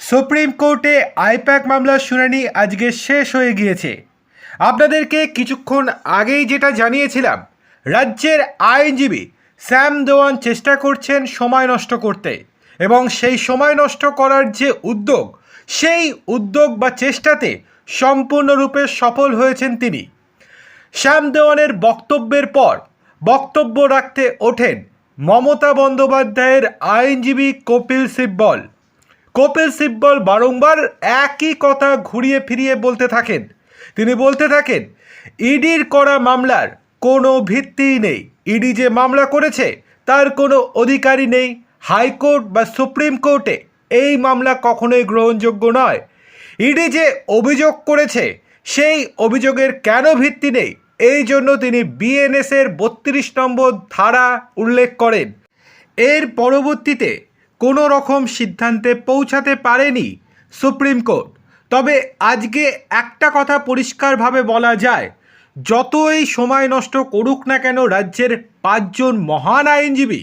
Supreme কোর্টে I-PAC মামলার শুনানি আজকে শেষ হয়ে গিয়েছে। আপনাদেরকে কিছুক্ষণ আগেই যেটা জানিয়েছিলাম, রাজ্যের আইনজীবী শ্যাম দেওয়ান চেষ্টা করছেন সময় নষ্ট করতে, এবং সেই সময় নষ্ট করার যে উদ্যোগ, সেই উদ্যোগ বা চেষ্টাতে সম্পূর্ণরূপে সফল হয়েছেন তিনি। শ্যাম দেওয়ানের বক্তব্যের পর বক্তব্য রাখতে ওঠেন মমতা বন্দ্যোপাধ্যায়ের আইনজীবী কপিল সিব্বল। কপিল সিব্বল বারংবার একই কথা ঘুরিয়ে ফিরিয়ে বলতে থাকেন। তিনি বলতে থাকেন, ইডির করা মামলার কোনো ভিত্তিই নেই, ইডি যে মামলা করেছে তার কোনো অধিকারই নেই। হাইকোর্ট বা সুপ্রিম কোর্টে এই মামলা কখনোই গ্রহণযোগ্য নয়। ইডি যে অভিযোগ করেছে সেই অভিযোগের কেন ভিত্তি নেই, এই জন্য তিনি বিএনএসের 32 নম্বর ধারা উল্লেখ করেন। এর পরবর্তীতে কোনো রকম সিদ্ধান্তে পৌঁছাতে পারেনি সুপ্রিম কোর্ট। তবে আজকে একটা কথা পরিষ্কারভাবে বলা যায়, যতই সময় নষ্ট করুক না কেন রাজ্যের 5 জন মহান আইনজীবী,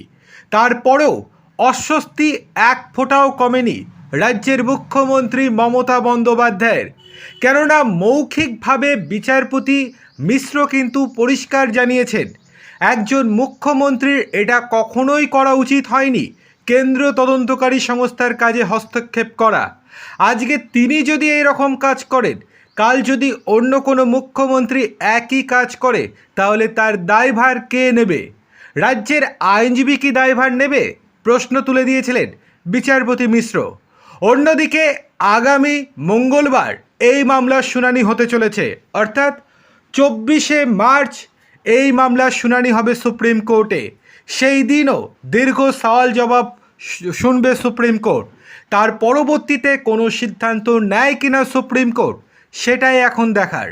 তারপরেও অস্বস্তি এক ফোঁটাও কমেনি রাজ্যের মুখ্যমন্ত্রী মমতা বন্দ্যোপাধ্যায়ের। কেননা মৌখিকভাবে বিচারপতি মিশ্র কিন্তু পরিষ্কার জানিয়েছেন, একজন মুখ্যমন্ত্রীর এটা কখনোই করা উচিত হয়নি, কেন্দ্রীয় তদন্তকারী সংস্থার কাজে হস্তক্ষেপ করা। আজকে তিনি যদি এই রকম কাজ করেন, কাল যদি অন্য কোনো মুখ্যমন্ত্রী একই কাজ করে, তাহলে তার দায়ভার কে নেবে? রাজ্যের আইনজীবী কি দায়ভার নেবে? প্রশ্ন তুলে দিয়েছিলেন বিচারপতি মিশ্র। অন্যদিকে আগামী মঙ্গলবার এই মামলার শুনানি হতে চলেছে, অর্থাৎ 24শে মার্চ এই মামলার শুনানি হবে সুপ্রিম কোর্টে। সেই দিনও দীর্ঘ সওয়াল জবাব শুনবে সুপ্রিম কোর্ট। তার পরবর্তীতে কোনো সিদ্ধান্ত নেয় কিনা সুপ্রিম কোর্ট, সেটাই এখন দেখার।